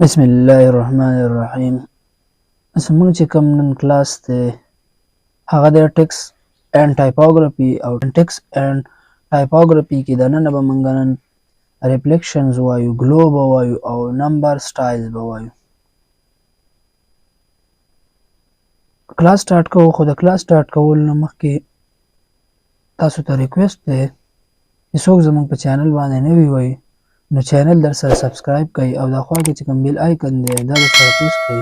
بسم الله الرحمن الرحیم. زموږ چې کوم نن کلاس دی هغه د ټیکس اینڈ ټایپوګرافي او ټیکس اینڈ ټایپوګرافي کې د نن به موږ نن ریفلیکشنز وایو، ګلو به وایو او نمبر سټایل به وایو. کلاس سٹارټ کوو، خو د کلاس سٹارټ کولو نه مخکې تاسو ته ریکویسټ دی چې څوک زموږ په چینل باندې نوي وي نو چینل در سره سبسکرایب کړئ او د خوا کې چې کوم بیل آیکن دی دا د سره پریس کړئ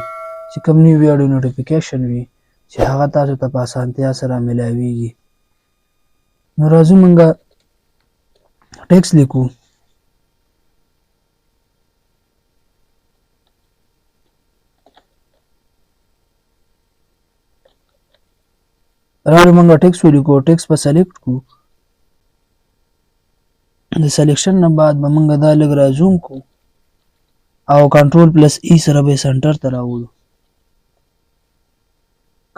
چې کوم نوی ویډیو نوټیفیکیشن وي چې هغه تاسو ته په اسانتیا سره ملاویږي. نو راځو مونږه ټیکس لیکو. راځو مونږه ټیکس ولیکو. ټیکس په سلیکټ کو. د سلیکشن نه بعد به مونږ دا لږ رازوم کو او کنټرول پلس ای سره به سنټر ته راوړو.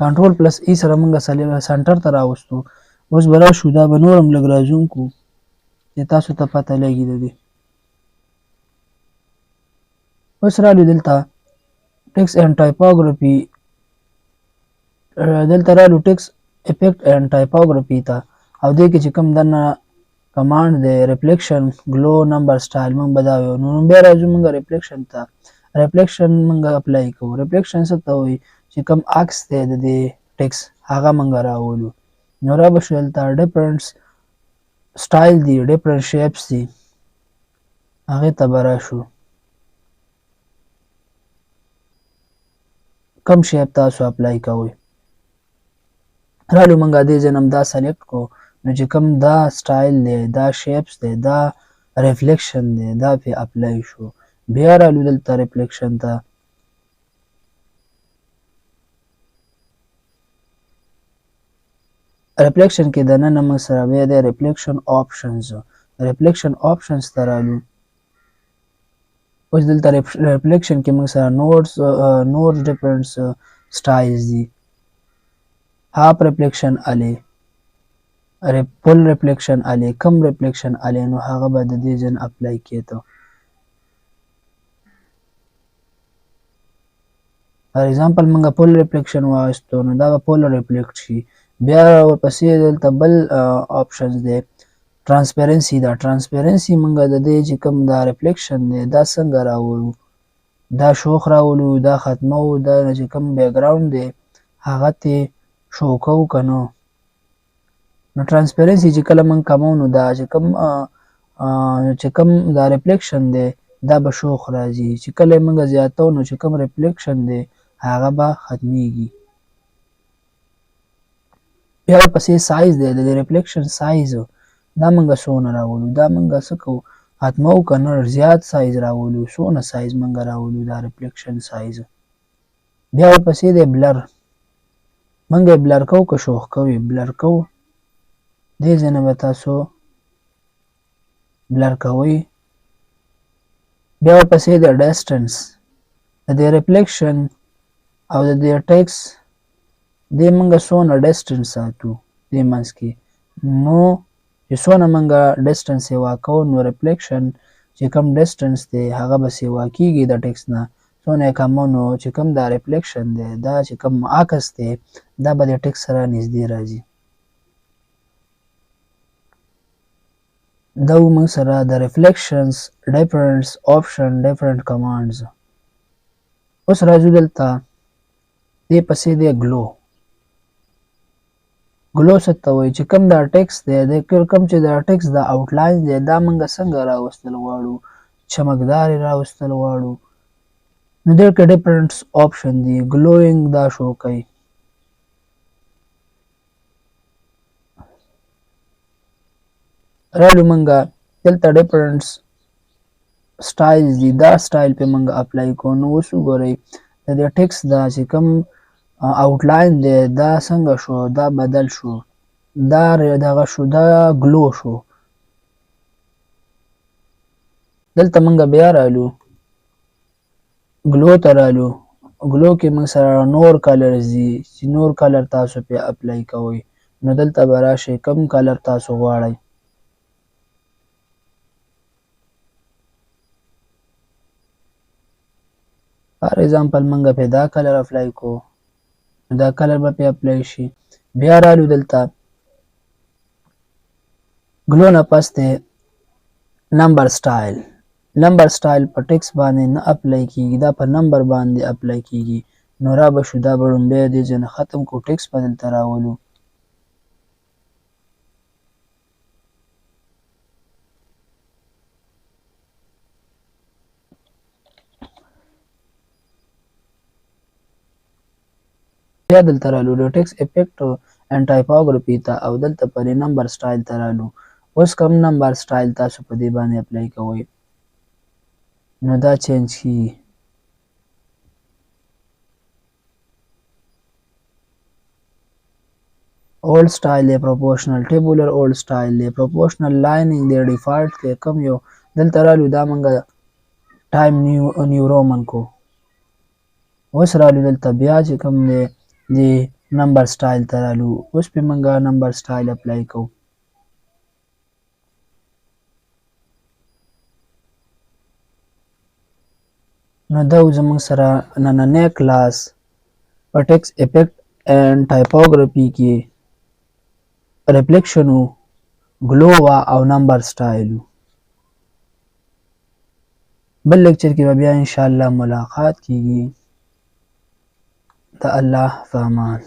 کنټرول پلس ای سره مونږ سنټر ته راوستو. اوس به راشو دا به نور هم لږ رازوم کو چې تاسو ته پته لګي د دې. اوس رالو دلته ټیکس اینډ ټایپوګرافي، دلته رالو ټیکس افیکټ اینډ ټایپوګرافي ته او دې کې چې کوم دنه کمانډ دی ریفلیکشن ګلو نمبر سټایل مونږ به دا وایو. نو بیا راځو مونږ ریفلیکشن ته. ریفلیکشن مونږ اپلای کوو. ریفلیکشن څه ته وایي چې کوم عکس دی د دې ټیکس هغه مونږ راولو. نو را به شو دلته ډیفرنٹ سټایل دی، ډیفرنٹ شیپس دي، هغې ته به راشو. کم شیپ تاسو اپلای کوئ. رالو مونږ دې ځای نه دا سلیکټ کو. نو چې کوم دا سټایل دی، دا شیپس دی، دا ریفلیکشن دی، دا پې اپلای شو. بیا رالو دلته ریفلیکشن ته. ریفلیکشن کې دننه موږ سره بیا دی ریفلیکشن آپشنز. ریفلیکشن آپشنز ته رالو. اوس دلته ریفلیکشن کې موږ سره نور ډیفرنٹ سټایلز دي. هاف ریفلیکشن الی، فل ریفلیکشن الی، کم ریفلیکشن الی. نو هغه به د دې ځای نه اپلای کېده. فار ایگزامپل مونږ فل ریفلیکشن واخیستو نو دا به فل ریفلیکټ شي. بیا ورپسې دلته بل آپشنز دی ټرانسپیرنسي. دا ټرانسپیرنسي مونږ د دې چې کوم دا ریفلیکشن دی دا څنګه راولو، دا شوخ راولو، دا ختمو، دا چې کوم بیک ګراوند دی هغه ته شو کوو که نو. نو ټرانسپیرنسي چې کله مونږ کمو نو دا چې کوم دا ریفلیکشن دی دا به شوخ راځي. چې کله یې مونږ زیاتو نو چې کوم ریفلیکشن دی هغه به ختمیږي. بیا ورپسې سایز دی، د ریفلیکشن سایز دا مونږ څونه راولو، دا مونږ څه کوو ختمو که نه زیات سایز راولو. څونه سایز مونږ راولو دا ریفلیکشن سایز. بیا ورپسې دی بلر. مونږ یې بلر کوو که شوخ کوو یې بلر کوو. دې ځای نه به تاسو بلر کوئ. بیا ورپسې دی ډسټنس. د دې ریفلیکشن او د دې ټیکس دې مونږ څونه ډسټنس ساتو دې منځ کې. نو چې څونه مونږ ډسټنس سیوا کوو نو ریفلیکشن چې کوم ډسټنس دی هغه به سیوا کېږي د ټیکس نه. څونه یې کمو نو چې کوم دا ریفلیکشن دی دا چې کوم عکس دی دا به د ټیکس سره نږدې راځي. دا موږ سره د ریفلیکشنز ډیفرنٹ آپشن ډیفرنٹ کمانډز. اوس راځو دلته دې پسې دی ګلو. ګلو څه ته وایي چې کوم دا ټیکس دی کوم چې دا ټیکس دا آوټلاین دی دا موږ څنګه راوستل غواړو، چمکدار یې راوستل غواړو. نو دې کې ډیفرنٹ آپشن دي. ګلوینګ دا شو کوي. رالو مونږه دلته ډیفرنٹ سټایلز دي، دا سټایل پې مونږ اپلای کوو. نو اوس وګورئ د دې ټیکس دا چې کوم آوټلاین دی دا څنګه شو، دا بدل شو، دا دغه شو، دا ګلو شو. دلته مونږ بیا رالو ګلو ته رالو. ګلو کې مونږ سره نور کلرز دي چې نور کلر تاسو پې اپلای کوئ. نو دلته به راشئ کوم کلر تاسو غواړئ. فار ایگزامپل منګه په دا کلر اپلای کو، دا کلر به په اپلای شي. بیا رالو دلته ګلو نه پس دی نمبر سټایل. نمبر سټایل په ټیکس باندې نه اپلای کیږي، دا په نمبر باندې اپلای کیږي. نو را به شو دا به لومبی دې ځای نه ختم کو، ټیکس به دلته راولو. بیا دلته رالو د ټیکس افیکټ اینډ ټایپوګرافي ته او دلته پرې نمبر سټایل ته رالو. اوس کوم نمبر سټایل تاسو په دې باندې اپلای کوئ نو دا چینج کیږي. اولډ سټایل دی، پروپورشنل ټیبولر اولډ سټایل دی، پروپورشنل لایننګ دی، ډیفالټ دی، کم یو دلته رالو دا منګه ټایم نیو رومن کو. اوس رالو دلته بیا چې کوم دی د نمبر سټایل ته رالو. اوس پې منګه نمبر سټایل اپلای کوو. نو دا زموږ سره نننی کلاس په ټیکس افیکټ اینډ ټایپوګرافي کې ریفلیکشن و، ګلو وه او نمبر سټایل و. بل لیکچر کې به بیا انشاءالله ملاقات کیږي. د الله په امان.